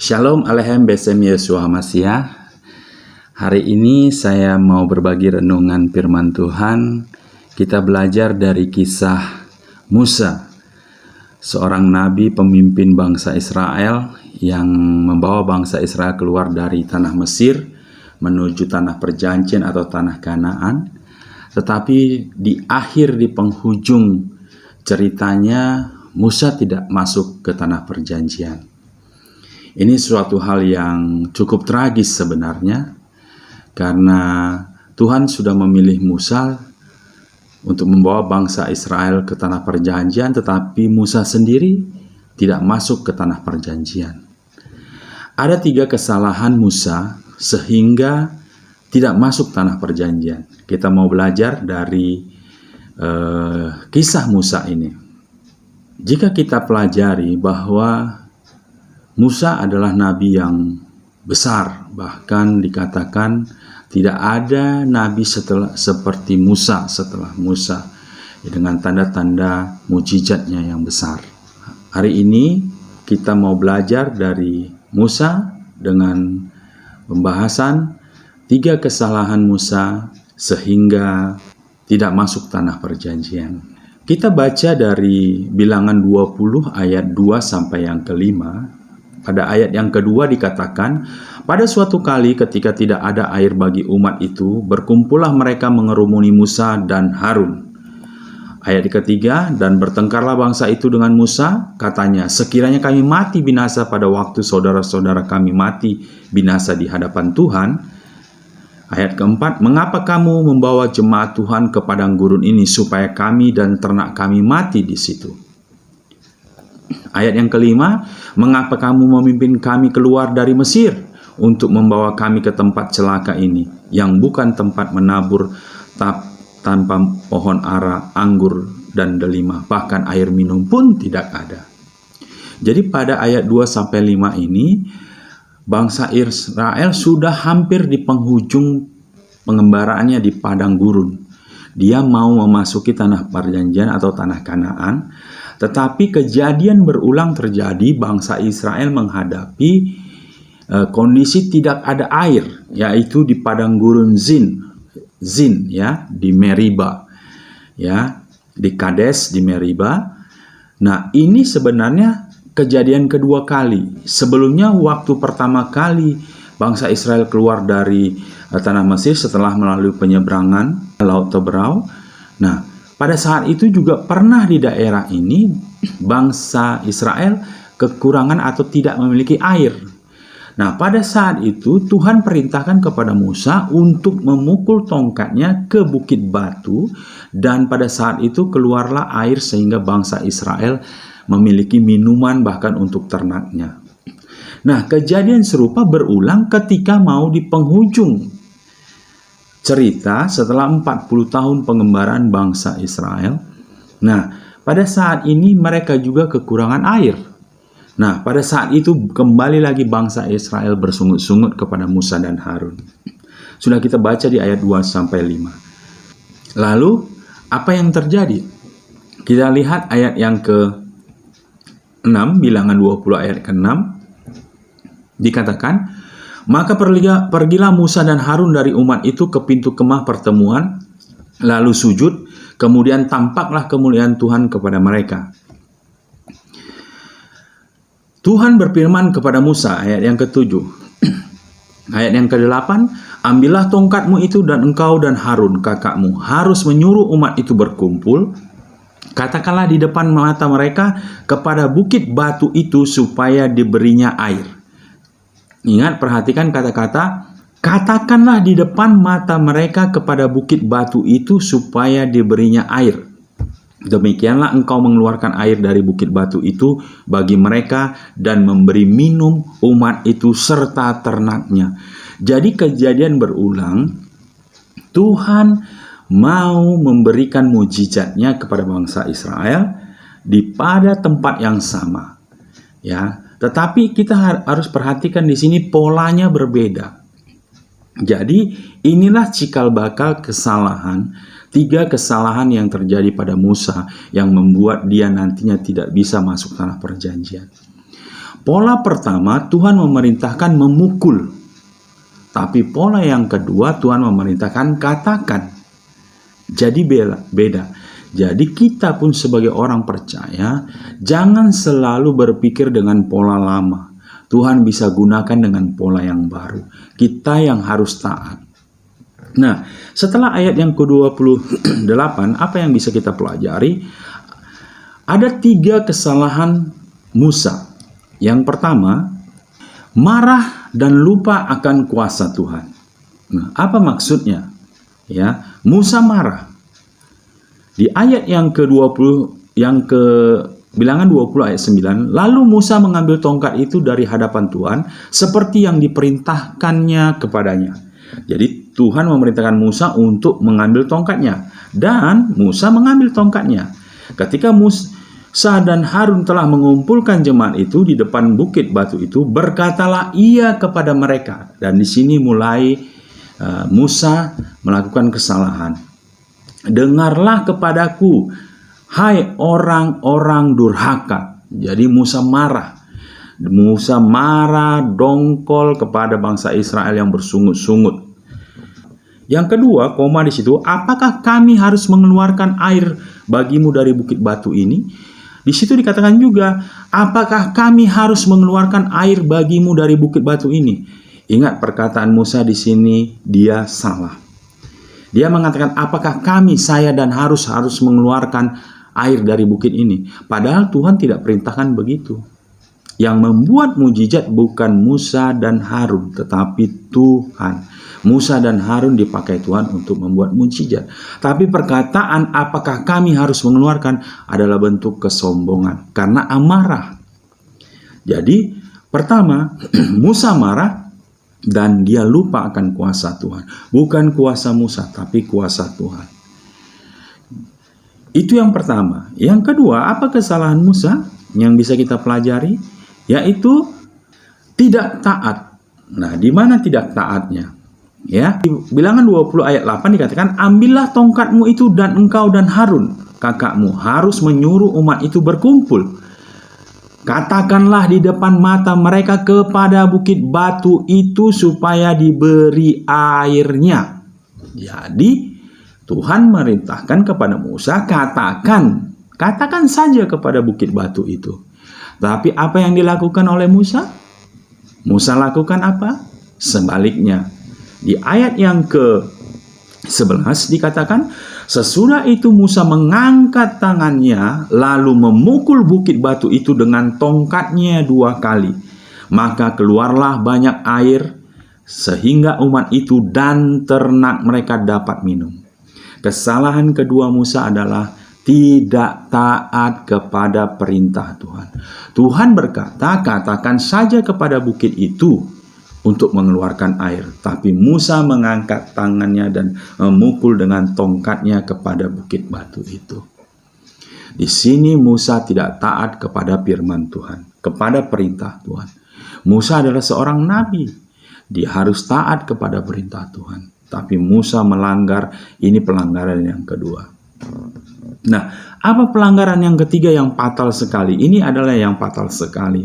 Shalom Alehem Besem Yeshua Hamasiah. Hari ini saya mau berbagi renungan firman Tuhan. Kita belajar dari kisah Musa, seorang nabi pemimpin bangsa Israel yang membawa bangsa Israel keluar dari tanah Mesir menuju tanah perjanjian atau tanah Kanaan. Tetapi di penghujung ceritanya Musa tidak masuk ke tanah perjanjian. Ini suatu hal yang cukup tragis sebenarnya, karena Tuhan sudah memilih Musa untuk membawa bangsa Israel ke tanah perjanjian, tetapi Musa sendiri tidak masuk ke tanah perjanjian. Ada 3 kesalahan Musa sehingga tidak masuk tanah perjanjian. Kita mau belajar dari kisah Musa ini. Jika kita pelajari bahwa Musa adalah nabi yang besar, bahkan dikatakan tidak ada nabi seperti Musa setelah Musa, dengan tanda-tanda mujizatnya yang besar. Hari ini kita mau belajar dari Musa dengan pembahasan 3 kesalahan Musa sehingga tidak masuk tanah perjanjian. Kita baca dari Bilangan 20 ayat 2 sampai yang ke-5. Pada ayat yang kedua dikatakan, pada suatu kali ketika tidak ada air bagi umat itu, berkumpullah mereka mengerumuni Musa dan Harun. Ayat ketiga, dan bertengkarlah bangsa itu dengan Musa, katanya, sekiranya kami mati binasa pada waktu saudara-saudara kami mati binasa di hadapan Tuhan. Ayat keempat, mengapa kamu membawa jemaat Tuhan ke padang gurun ini supaya kami dan ternak kami mati di situ? Ayat yang kelima, mengapa kamu memimpin kami keluar dari Mesir untuk membawa kami ke tempat celaka ini, yang bukan tempat menabur tanpa pohon ara, anggur, dan delima, bahkan air minum pun tidak ada. Jadi pada ayat 2-5 ini, bangsa Israel sudah hampir di penghujung pengembaraannya di padang gurun. Dia mau memasuki tanah perjanjian atau tanah Kanaan. Tetapi kejadian berulang terjadi, bangsa Israel menghadapi kondisi tidak ada air, yaitu di padang gurun Zin ya, di Meriba, ya, di Kades di Meriba. Nah, ini sebenarnya kejadian kedua kali. Sebelumnya waktu pertama kali bangsa Israel keluar dari tanah Mesir setelah melalui penyeberangan Laut Teberau. Nah, pada saat itu juga pernah di daerah ini bangsa Israel kekurangan atau tidak memiliki air. Nah, pada saat itu Tuhan perintahkan kepada Musa untuk memukul tongkatnya ke bukit batu, dan pada saat itu keluarlah air sehingga bangsa Israel memiliki minuman bahkan untuk ternaknya. Nah, kejadian serupa berulang ketika mau di penghujung cerita setelah 40 tahun pengembaraan bangsa Israel. Nah, pada saat ini mereka juga kekurangan air. Nah, pada saat itu kembali lagi bangsa Israel bersungut-sungut kepada Musa dan Harun. Sudah kita baca di ayat 2-5. Lalu, apa yang terjadi? Kita lihat ayat yang ke-6, Bilangan 20 ayat ke-6. Dikatakan, maka pergilah Musa dan Harun dari umat itu ke pintu kemah pertemuan, lalu sujud, kemudian tampaklah kemuliaan Tuhan kepada mereka. Tuhan berfirman kepada Musa, ayat yang ke-7. Ayat yang ke-8, ambillah tongkatmu itu dan engkau dan Harun kakakmu harus menyuruh umat itu berkumpul. Katakanlah di depan mata mereka kepada bukit batu itu supaya diberinya air. Ingat, perhatikan kata-kata, katakanlah di depan mata mereka kepada bukit batu itu supaya diberinya air. Demikianlah engkau mengeluarkan air dari bukit batu itu bagi mereka dan memberi minum umat itu serta ternaknya. Jadi kejadian berulang, Tuhan mau memberikan mujizatnya kepada bangsa Israel pada tempat yang sama. Ya, tetapi kita harus perhatikan di sini polanya berbeda. Jadi inilah cikal bakal kesalahan 3 kesalahan yang terjadi pada Musa yang membuat dia nantinya tidak bisa masuk tanah perjanjian. Pola pertama, Tuhan memerintahkan memukul. Tapi pola yang kedua, Tuhan memerintahkan katakan. Jadi beda. Jadi kita pun sebagai orang percaya, jangan selalu berpikir dengan pola lama. Tuhan bisa gunakan dengan pola yang baru. Kita yang harus taat. Nah, setelah ayat yang ke-28, apa yang bisa kita pelajari? Ada 3 kesalahan Musa. Yang pertama, marah dan lupa akan kuasa Tuhan. Nah, apa maksudnya? Ya, Musa marah. Di ayat yang ke-20, Bilangan 20 ayat 9, lalu Musa mengambil tongkat itu dari hadapan Tuhan seperti yang diperintahkannya kepadanya. Jadi Tuhan memerintahkan Musa untuk mengambil tongkatnya, dan Musa mengambil tongkatnya. Ketika Musa dan Harun telah mengumpulkan jemaat itu di depan bukit batu itu, berkatalah ia kepada mereka. Dan di sini mulai Musa melakukan kesalahan. Dengarlah kepadaku, hai orang-orang durhaka. Jadi Musa marah. Musa marah, dongkol kepada bangsa Israel yang bersungut-sungut. Yang kedua, koma di situ, apakah kami harus mengeluarkan air bagimu dari bukit batu ini? Di situ dikatakan juga, apakah kami harus mengeluarkan air bagimu dari bukit batu ini? Ingat perkataan Musa di sini, dia salah. Dia mengatakan, apakah saya dan harus mengeluarkan air dari bukit ini? Padahal Tuhan tidak perintahkan begitu. Yang membuat mujizat bukan Musa dan Harun, tetapi Tuhan. Musa dan Harun dipakai Tuhan untuk membuat mujizat. Tapi perkataan apakah kami harus mengeluarkan adalah bentuk kesombongan karena amarah. Jadi pertama, Musa marah dan dia lupa akan kuasa Tuhan. Bukan kuasa Musa, tapi kuasa Tuhan. Itu yang pertama. Yang kedua, apa kesalahan Musa yang bisa kita pelajari? Yaitu tidak taat. Nah, di mana tidak taatnya? Ya, di Bilangan 20 ayat 8 dikatakan, ambillah tongkatmu itu dan engkau dan Harun, kakakmu, harus menyuruh umat itu berkumpul. Katakanlah di depan mata mereka kepada bukit batu itu supaya diberi airnya. Jadi, Tuhan merintahkan kepada Musa, katakan saja kepada bukit batu itu. Tapi apa yang dilakukan oleh Musa? Musa lakukan apa? Sebaliknya. Di ayat yang ke-11 dikatakan, sesudah itu Musa mengangkat tangannya lalu memukul bukit batu itu dengan tongkatnya 2 kali. Maka keluarlah banyak air sehingga umat itu dan ternak mereka dapat minum. Kesalahan kedua Musa adalah tidak taat kepada perintah Tuhan. Tuhan berkata, katakan saja kepada bukit itu untuk mengeluarkan air. Tapi Musa mengangkat tangannya dan memukul dengan tongkatnya kepada bukit batu itu. Di sini Musa tidak taat kepada firman Tuhan, kepada perintah Tuhan. Musa adalah seorang nabi. Dia harus taat kepada perintah Tuhan. Tapi Musa melanggar, ini pelanggaran yang kedua. Nah, apa pelanggaran yang ketiga yang fatal sekali? Ini adalah yang fatal sekali.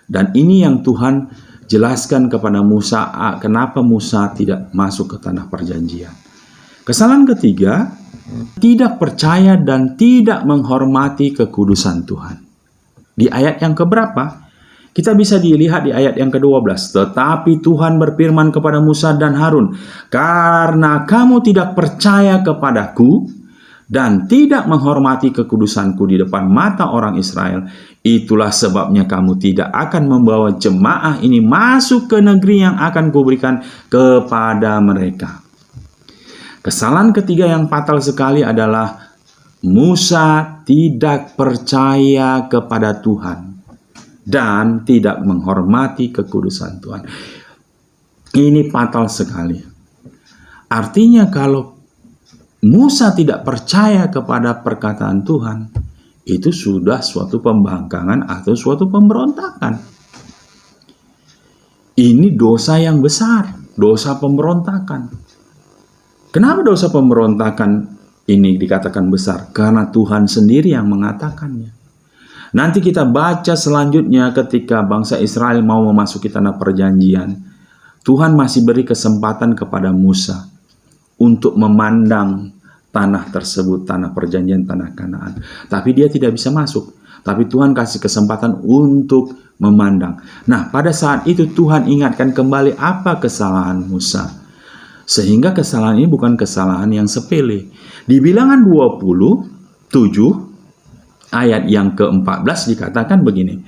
Dan ini yang Tuhan jelaskan kepada Musa, kenapa Musa tidak masuk ke tanah perjanjian. Kesalahan ketiga, tidak percaya dan tidak menghormati kekudusan Tuhan. Di ayat yang keberapa? Kita bisa dilihat di ayat yang ke-12. Tetapi Tuhan berfirman kepada Musa dan Harun, karena kamu tidak percaya kepadaku dan tidak menghormati kekudusanku di depan mata orang Israel, itulah sebabnya kamu tidak akan membawa jemaah ini masuk ke negeri yang akan kuberikan kepada mereka. Kesalahan ketiga yang fatal sekali adalah Musa tidak percaya kepada Tuhan dan tidak menghormati kekudusan Tuhan. Ini fatal sekali. Artinya kalau Musa tidak percaya kepada perkataan Tuhan, itu sudah suatu pembangkangan atau suatu pemberontakan. Ini dosa yang besar, dosa pemberontakan. Kenapa dosa pemberontakan ini dikatakan besar? Karena Tuhan sendiri yang mengatakannya. Nanti kita baca selanjutnya ketika bangsa Israel mau memasuki tanah perjanjian, Tuhan masih beri kesempatan kepada Musa untuk memandang tanah tersebut, tanah perjanjian, tanah Kanaan. Tapi dia tidak bisa masuk. Tapi Tuhan kasih kesempatan untuk memandang. Nah, pada saat itu Tuhan ingatkan kembali apa kesalahan Musa. Sehingga kesalahan ini bukan kesalahan yang sepele. Di Bilangan 27 ayat yang ke-14 dikatakan begini.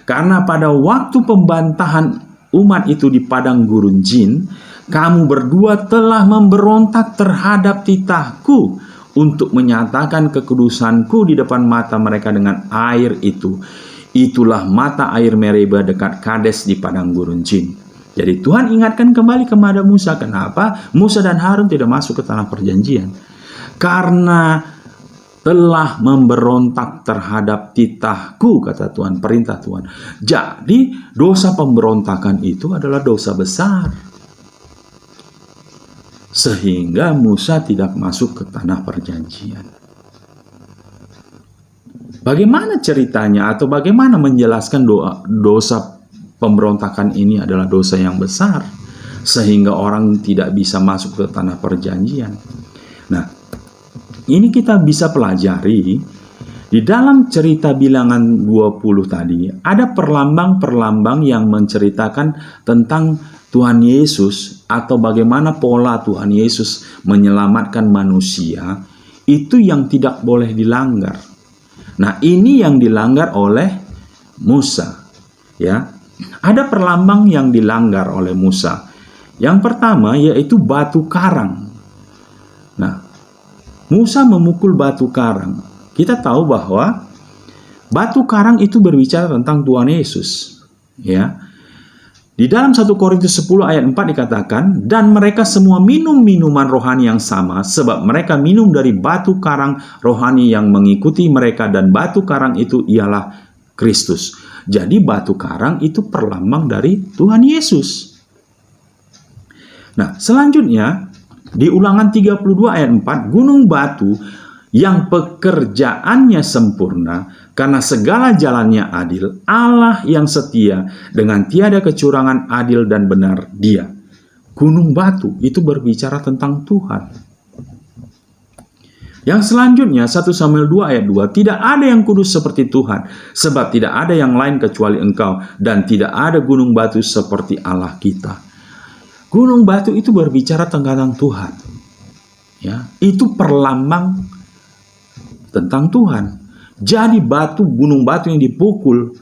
Karena pada waktu pembantahan umat itu di padang gurun Jin, kamu berdua telah memberontak terhadap titahku untuk menyatakan kekudusanku di depan mata mereka dengan air itu. Itulah mata air Meriba dekat Kades di padang gurun Jin. Jadi Tuhan ingatkan kembali kepada Musa. Kenapa Musa dan Harun tidak masuk ke tanah perjanjian? Karena telah memberontak terhadap titahku, kata Tuhan, perintah Tuhan. Jadi dosa pemberontakan itu adalah dosa besar. Sehingga Musa tidak masuk ke tanah perjanjian. Bagaimana ceritanya atau bagaimana menjelaskan dosa pemberontakan ini adalah dosa yang besar sehingga orang tidak bisa masuk ke tanah perjanjian. Nah, ini kita bisa pelajari di dalam cerita Bilangan 20 tadi. Ada perlambang-perlambang yang menceritakan tentang Tuhan Yesus atau bagaimana pola Tuhan Yesus menyelamatkan manusia, itu yang tidak boleh dilanggar. Nah, ini yang dilanggar oleh Musa, ya. Ada perlambang yang dilanggar oleh Musa. Yang pertama yaitu batu karang. Nah, Musa memukul batu karang. Kita tahu bahwa batu karang itu berbicara tentang Tuhan Yesus, ya. Di dalam 1 Korintus 10 ayat 4 dikatakan, dan mereka semua minum minuman rohani yang sama, sebab mereka minum dari batu karang rohani yang mengikuti mereka, dan batu karang itu ialah Kristus. Jadi batu karang itu perlambang dari Tuhan Yesus. Nah, selanjutnya di Ulangan 32 ayat 4, gunung batu yang pekerjaannya sempurna karena segala jalannya adil, Allah yang setia dengan tiada kecurangan, adil dan benar Dia. Gunung batu itu berbicara tentang Tuhan. Yang selanjutnya 1 Samuel 2 ayat 2, tidak ada yang kudus seperti Tuhan, sebab tidak ada yang lain kecuali Engkau, dan tidak ada gunung batu seperti Allah kita. Gunung batu itu berbicara tentang Tuhan, ya, itu perlambang tentang Tuhan. Jadi gunung batu yang dipukul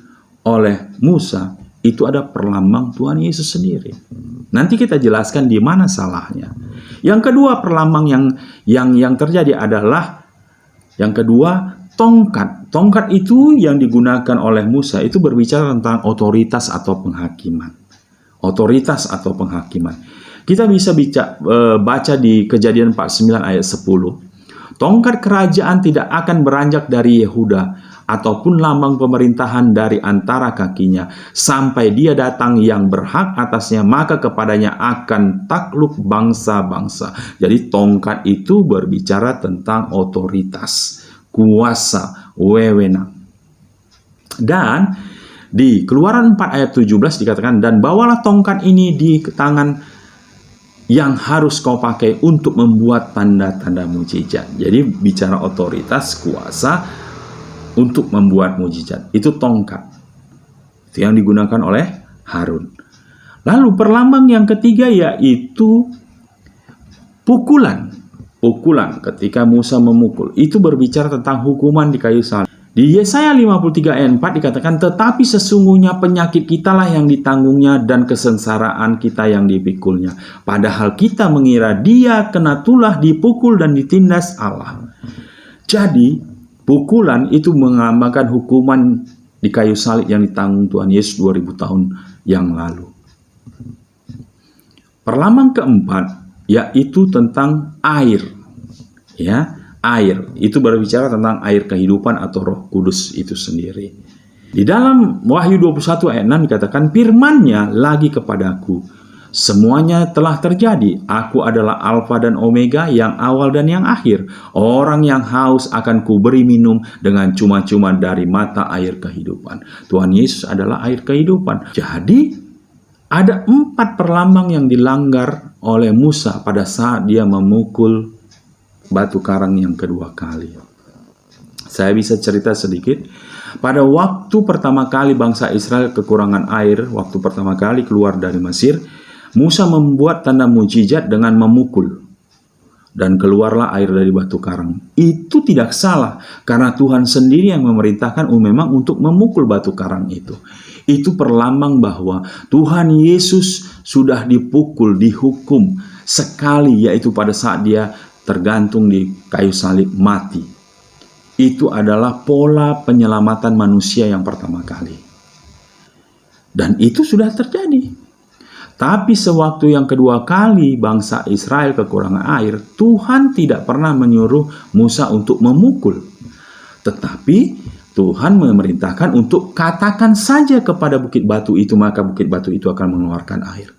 oleh Musa itu ada perlambang Tuhan Yesus sendiri. Nanti kita jelaskan di mana salahnya. Yang kedua perlambang yang terjadi adalah yang kedua tongkat. Tongkat itu yang digunakan oleh Musa itu berbicara tentang otoritas atau penghakiman. Otoritas atau penghakiman. Kita bisa baca di Kejadian 49 ayat 10. Tongkat kerajaan tidak akan beranjak dari Yehuda ataupun lambang pemerintahan dari antara kakinya sampai dia datang yang berhak atasnya, maka kepadanya akan takluk bangsa-bangsa. Jadi tongkat itu berbicara tentang otoritas, kuasa, wewenang. Dan di Keluaran 4 ayat 17 dikatakan, dan bawalah tongkat ini di tangan yang harus kau pakai untuk membuat tanda-tanda mujizat. Jadi bicara otoritas, kuasa untuk membuat mujizat. Itu tongkat. Itu yang digunakan oleh Harun. Lalu perlambang yang ketiga yaitu pukulan. Pukulan ketika Musa memukul. Itu berbicara tentang hukuman di kayu salib. Di Yesaya 53 ayat 4 dikatakan, tetapi sesungguhnya penyakit kitalah yang ditanggungnya dan kesengsaraan kita yang dipikulnya. Padahal kita mengira dia kena tulah, dipukul dan ditindas Allah. Jadi, pukulan itu melambangkan hukuman di kayu salib yang ditanggung Tuhan Yesus 2000 tahun yang lalu. Perlambang keempat yaitu tentang air. Ya. Air, itu berbicara tentang air kehidupan atau Roh Kudus itu sendiri. Di dalam Wahyu 21 ayat 6 dikatakan, firman-Nya lagi kepadaku, Semuanya telah terjadi. Aku adalah Alfa dan Omega, yang awal dan yang akhir. Orang yang haus akan kuberi minum dengan cuma-cuma dari mata air kehidupan. Tuhan Yesus adalah air kehidupan. Jadi, ada 4 perlambang yang dilanggar oleh Musa pada saat dia memukul batu karang yang kedua kali. Saya bisa cerita sedikit. Pada waktu pertama kali bangsa Israel kekurangan air, waktu pertama kali keluar dari Mesir, Musa membuat tanda mujizat dengan memukul, dan keluarlah air dari batu karang. Itu tidak salah, karena Tuhan sendiri yang memerintahkan memang untuk memukul batu karang itu. Itu perlambang bahwa Tuhan Yesus sudah dipukul, dihukum sekali, yaitu pada saat dia tergantung di kayu salib mati. Itu adalah pola penyelamatan manusia yang pertama kali. Dan itu sudah terjadi. Tapi sewaktu yang kedua kali bangsa Israel kekurangan air, Tuhan tidak pernah menyuruh Musa untuk memukul. Tetapi Tuhan memerintahkan untuk katakan saja kepada bukit batu itu, maka bukit batu itu akan mengeluarkan air.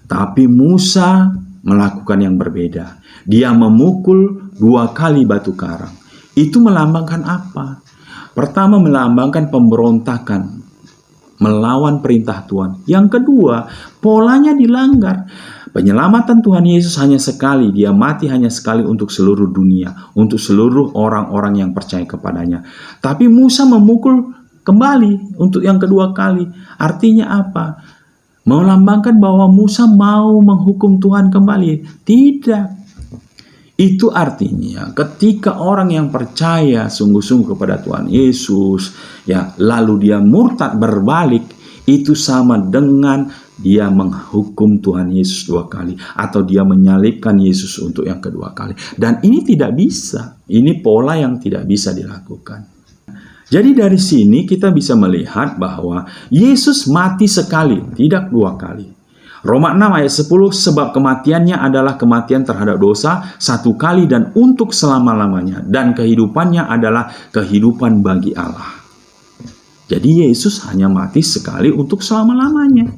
Tapi Musa melakukan yang berbeda. Dia memukul 2 kali batu karang. Itu melambangkan apa? Pertama, melambangkan pemberontakan, melawan perintah Tuhan. Yang kedua, polanya dilanggar. Penyelamatan Tuhan Yesus hanya sekali. Dia mati hanya sekali untuk seluruh dunia, untuk seluruh orang-orang yang percaya kepadanya. Tapi Musa memukul kembali untuk yang kedua kali. Artinya apa? Melambangkan bahwa Musa mau menghukum Tuhan kembali. Tidak. Itu artinya ketika orang yang percaya sungguh-sungguh kepada Tuhan Yesus, ya, lalu dia murtad berbalik, itu sama dengan dia menghukum Tuhan Yesus 2 kali, atau dia menyalibkan Yesus untuk yang kedua kali. Dan ini tidak bisa. Ini pola yang tidak bisa dilakukan. Jadi dari sini kita bisa melihat bahwa Yesus mati sekali, tidak 2 kali. Roma 6 ayat 10, sebab kematiannya adalah kematian terhadap dosa 1 kali dan untuk selama-lamanya, dan kehidupannya adalah kehidupan bagi Allah. Jadi Yesus hanya mati sekali untuk selama-lamanya.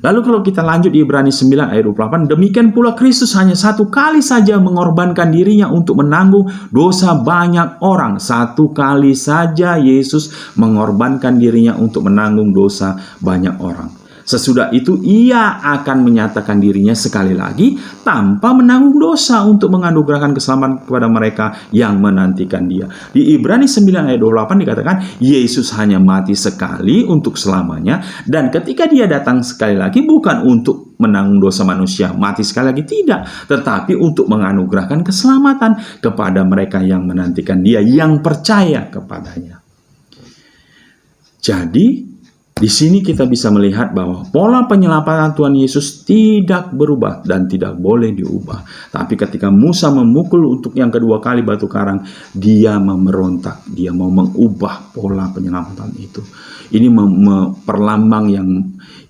Lalu kalau kita lanjut di Ibrani 9 ayat 28, demikian pula Kristus hanya 1 kali saja mengorbankan dirinya untuk menanggung dosa banyak orang. 1 kali saja Yesus mengorbankan dirinya untuk menanggung dosa banyak orang. Sesudah itu ia akan menyatakan dirinya sekali lagi tanpa menanggung dosa untuk menganugerahkan keselamatan kepada mereka yang menantikan dia. Di Ibrani 9 ayat 28 dikatakan Yesus hanya mati sekali untuk selamanya, dan ketika dia datang sekali lagi bukan untuk menanggung dosa manusia, mati sekali lagi tidak, tetapi untuk menganugerahkan keselamatan kepada mereka yang menantikan dia, yang percaya kepadanya. Jadi di sini kita bisa melihat bahwa pola penyelamatan Tuhan Yesus tidak berubah dan tidak boleh diubah. Tapi ketika Musa memukul untuk yang kedua kali batu karang, dia memberontak, dia mau mengubah pola penyelamatan itu. Ini perlambang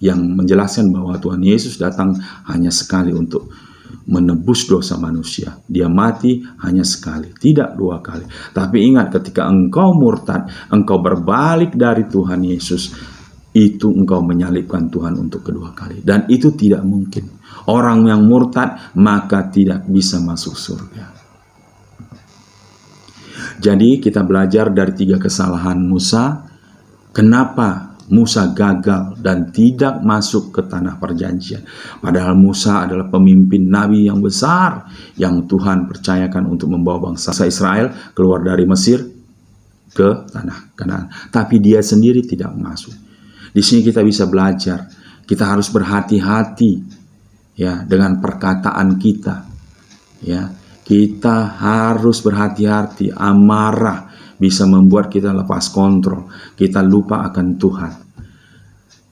yang menjelaskan bahwa Tuhan Yesus datang hanya sekali untuk menebus dosa manusia. Dia mati hanya sekali, tidak 2 kali. Tapi ingat, ketika engkau murtad, engkau berbalik dari Tuhan Yesus, itu engkau menyalibkan Tuhan untuk kedua kali. Dan itu tidak mungkin. Orang yang murtad maka tidak bisa masuk surga. Jadi kita belajar dari 3 kesalahan Musa. Kenapa Musa gagal dan tidak masuk ke tanah perjanjian? Padahal Musa adalah pemimpin nabi yang besar yang Tuhan percayakan untuk membawa bangsa Israel keluar dari Mesir ke tanah Kanaan. Tapi dia sendiri tidak masuk. Di sini kita bisa belajar, kita harus berhati-hati ya dengan perkataan kita. Ya, kita harus berhati-hati. Amarah bisa membuat kita lepas kontrol, kita lupa akan Tuhan.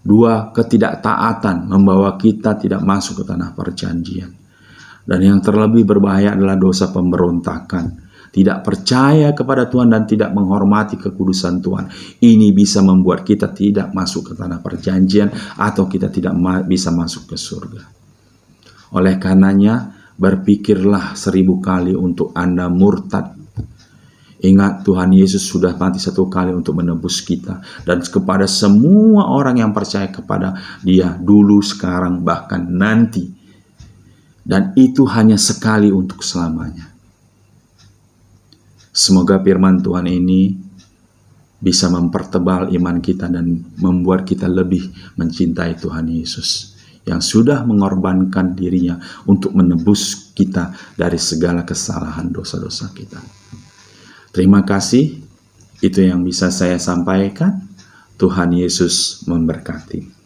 2, ketidaktaatan membawa kita tidak masuk ke tanah perjanjian. Dan yang terlebih berbahaya adalah dosa pemberontakan. Tidak percaya kepada Tuhan dan tidak menghormati kekudusan Tuhan. Ini bisa membuat kita tidak masuk ke tanah perjanjian atau kita tidak bisa masuk ke surga. Oleh karenanya, berpikirlah 1000 kali untuk Anda murtad. Ingat, Tuhan Yesus sudah mati satu kali untuk menebus kita. Dan kepada semua orang yang percaya kepada Dia, dulu, sekarang, bahkan nanti. Dan itu hanya sekali untuk selamanya. Semoga firman Tuhan ini bisa mempertebal iman kita dan membuat kita lebih mencintai Tuhan Yesus, yang sudah mengorbankan dirinya untuk menebus kita dari segala kesalahan dosa-dosa kita. Terima kasih, itu yang bisa saya sampaikan. Tuhan Yesus memberkati.